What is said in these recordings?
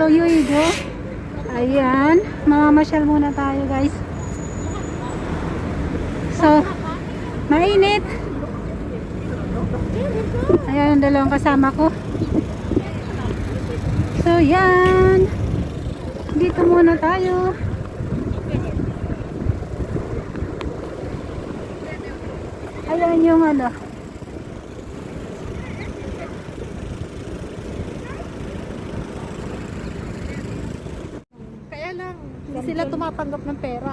Yuido. Ayan, mamamasyal muna tayo guys. So, mainit. Ayan ang dalawang kasama ko. So, yan. Dito muna tayo. Ayan yung ano. Kaya lang, hindi sila tumatanggap ng pera.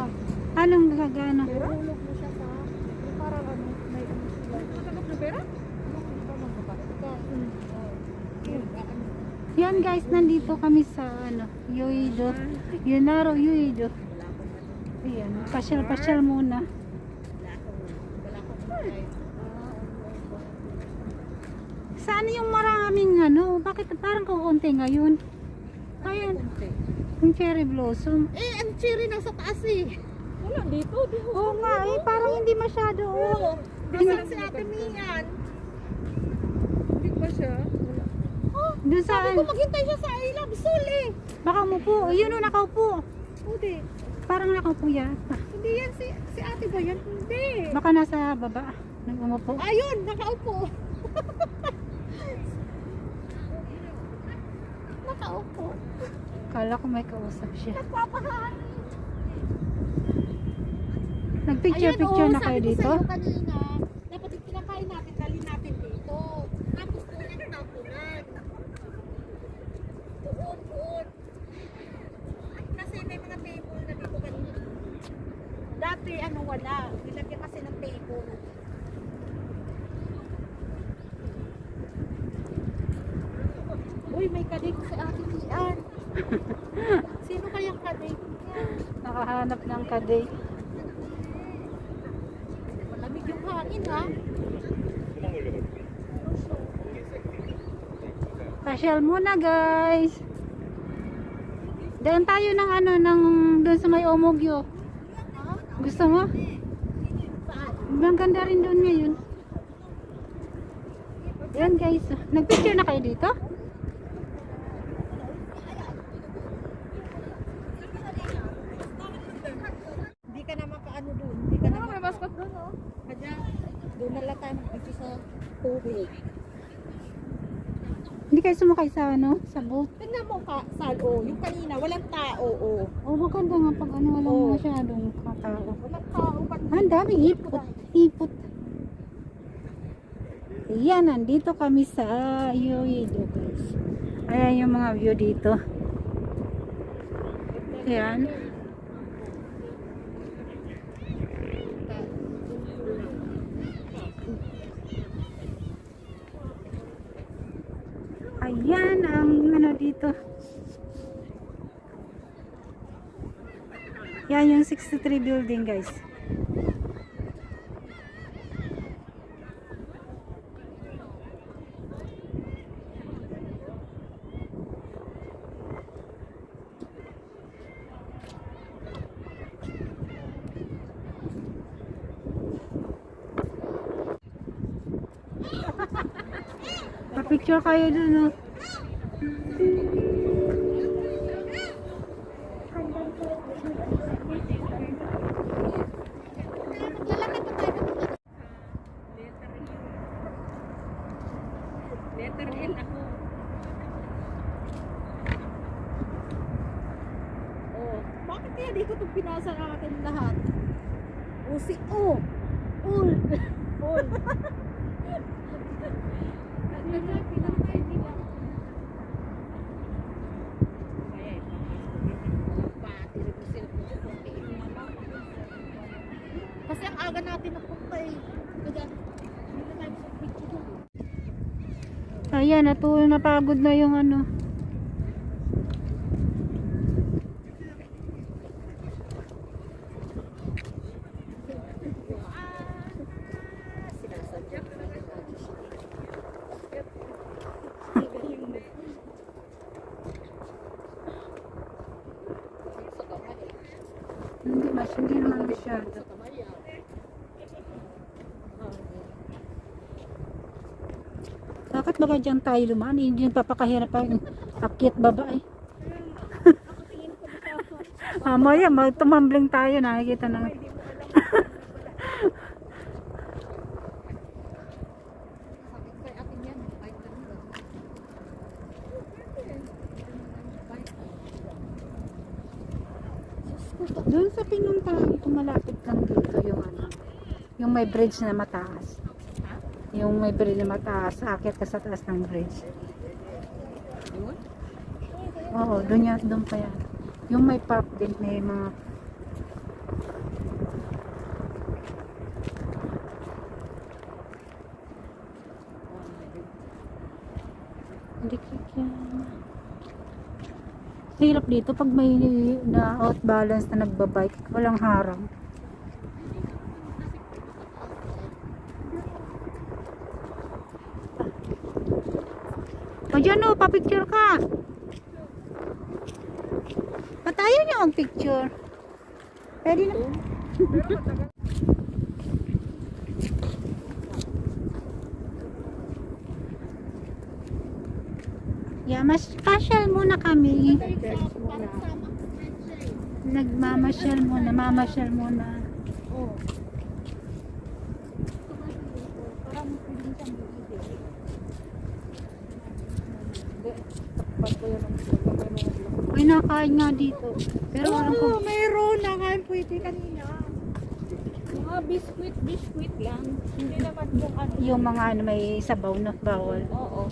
Anong gagano? Pero hulog mo siya sa, parang ano, may ano sila. Tumatanggap ng pera? Yan guys, nandito kami sa ano, Yuido. Yunaro Yuido. Ayan, pasyal-pasyal muna. Saan yung maraming ano? Bakit parang kukunti ngayon? Ayan, yung cherry blossom. Eh, ang cherry nasa taas eh. Wala dito. Oo nga eh, parang hindi masyado. Oo. Nasaan si Ate Mian? Hindi ba siya? Oh, Doon sa, sabi ko maghintay siya sa I Love Soul eh. baka umupo. Yun o, nakaupo. Hindi. Parang nakaupo yata. Hindi yan si Ate ba yan? Hindi. Baka nasa baba. Nag-umupo. Ayun, nakaupo. Nakaupo. Kala ko may kausap siya. Nagpapahari. Nagpicture-picture na kayo sabi ko dito? sa'yo kanina, dapat yung kinakain natin, dali natin dito. Tapos doon ang tapunan. Doon. Kasi may mga table na dito kanina. Dati ano wala, nilagyan kasi ng table. Uy, may kadig sa ating iyan. Sino kayang kadig niya? Nakahanap ng kaday. Malamig yung hangin ha. Pasyal muna guys. Daan tayo ng ano, ng doon sa may Omogyo. Gusto mo? Ang ganda rin doon ngayon. Yan guys. Nagpicture na kayo dito? Hindi ka na makaano doon. Hindi ka na may basket doon oh. Kaya doon na lang tayo mag-picture sa tubig. Hindi kayo sumakay sa ano, sa boat? Tignan mo ka, Salo, yung kanina, walang tao, oh. Oh, maganda nga pag ano, walang Oo. masyadong katao. Walang tao, ba't Ah, ang daming ipot. Ipot. Ayan, nandito kami sa Yuido guys. Ayan yung mga view dito. Ayan. Ayan ang ano dito. Yan yung 63 building guys. Pa-picture kayo dun, no? lalaki pa tayo ng letter L ako. Oh, bakit kaya dito itong pinasa natin lahat? O si O. Old. Old. Kasi ang aga natin napunta eh. Kaya, hindi na tayo sa picture doon. Ayan, napagod na yung ano. Sinasadya ko na Hindi naman masyado. Bakit baka dyan tayo lumaan? Hindi papakahirap pa yung akyat baba eh. Mamaya, tumambling tayo, nakikita na. Hindi mo alam kung ano pala. Sakit kay atin yan. Bike ka nila. Doon sa pinuntahan ko, malapit lang dito yung ano, yung may bridge na mataas. Yung may bridge na mataas, aakyat ka sa taas ng bridge. Yun? Oo, doon yan, doon pa yan. Yung may park din, may mga hindi yan. Hirap dito pag may na outbalance na nagbabike, walang harang. O dyan o, papicture ka. Patayo niyo ang picture. Pwede na. Yeah, mas special muna kami. Nagmamasyal muna, mamasyal muna. Oo. Parang piling siyang bibig. Hindi. Takpan ko yun ang meron. May nakain nga dito. Pero alam ko, Mayroon na nga pwede kanina. Mga biskuit lang. Hindi naman yung ano. yung mga ano, may sabaw na bawal. Oo.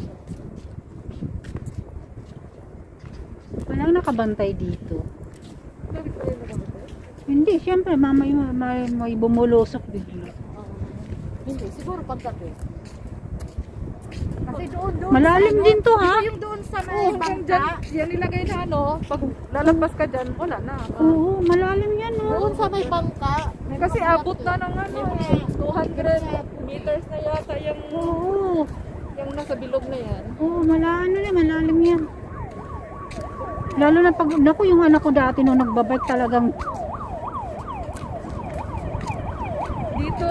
Walang nakabantay dito. Bakit kayo nakamatay? Hindi, syempre, may bumulusok bigla. Hindi, siguro paggabi. Kasi doon. Malalim din to, ha? Yung doon sa may bangka. Yan nilagay na ano. Pag lalabas ka dyan, wala na. Oo, malalim yan, oh. Doon sa may bangka. Kasi abot na ng ano. 200 meters na yata Oo, yung nasa bilog na yan. oo, malalim yan. Lalo na pag, naku, yung anak ko dati nung nagbabike talagang, Dito,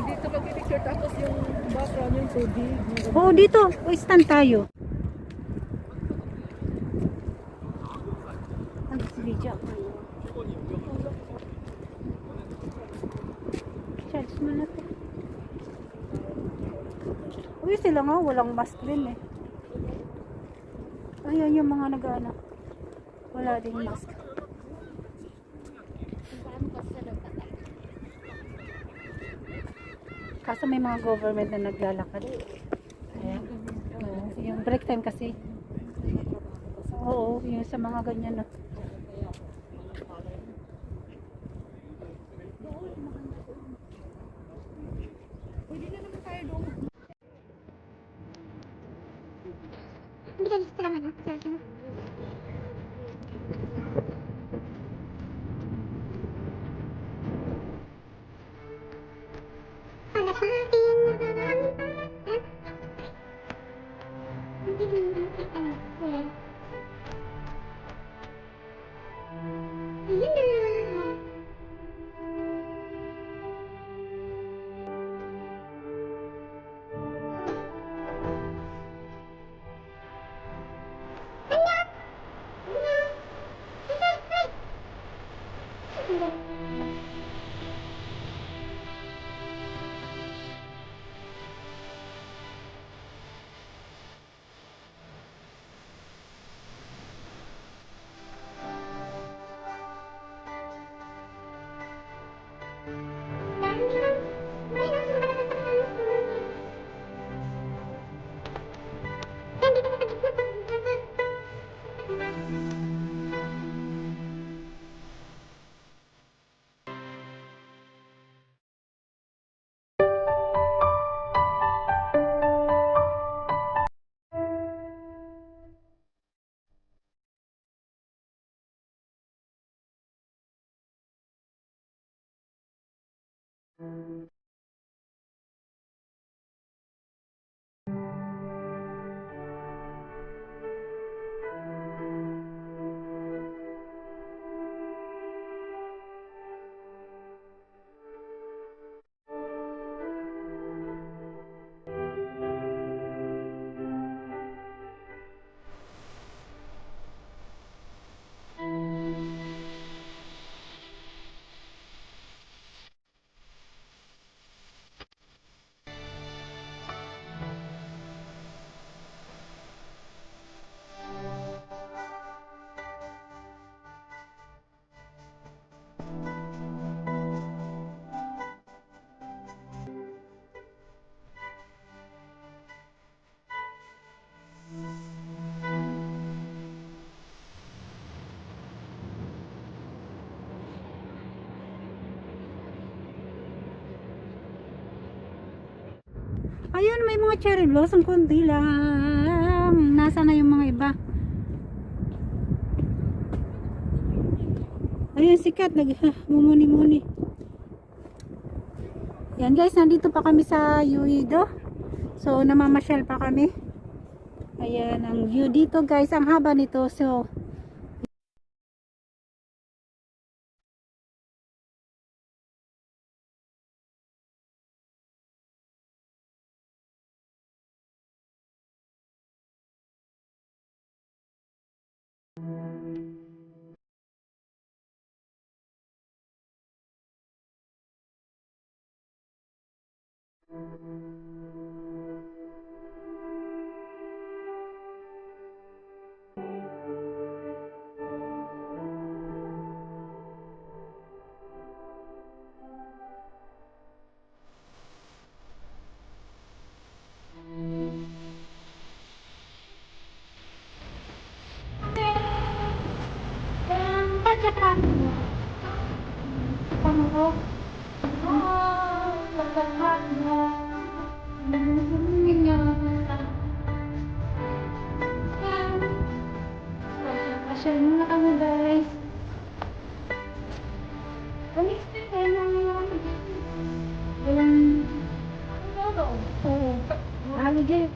dito mag-picture tapos yung background yung tubig. oo, dito, stand tayo. Video ako. Charge mo na to. Uy, sila nga, walang mask din eh. Ayan yung mga nag-ano. Wala ding mask. Kaso may mga government na naglalakad. Ayan. Oo, yung break time kasi. Oo, yung sa mga ganyan na. Pwede na naman tayo doon. Ayun, may mga cherry blossom, konti lang. Nasa na yung mga iba? Ayun, sikat. Nagmumuni-muni. Yan guys, nandito pa kami sa Uido. So, namamasyal pa kami. Ayan, ang view dito guys. Ang haba nito. So, pasyal muna kami guys. Ano dyan?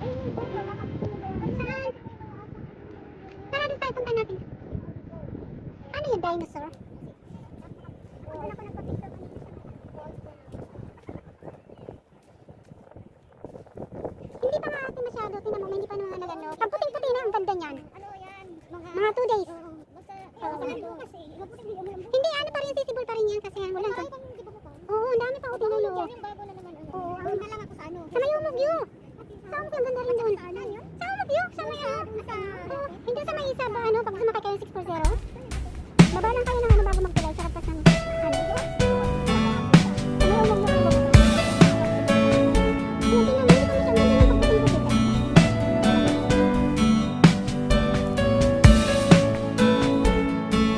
Saan natin tayo punta natin? Ano yung dinosaur? Hindi pa nga ate masyado. Tingnan mo, hindi pa naman nagano. Pag puting-puti na, ang ganda niyan. Ano yan? Mga 2 days. Hindi, ano pa rin, sisibol pa rin yan kasi yan. Walang oo, ang dami pa. Tingnan mo. Oo, ang na lang ako sa ano. Sa Mayumog yun. Saan ang ganda rin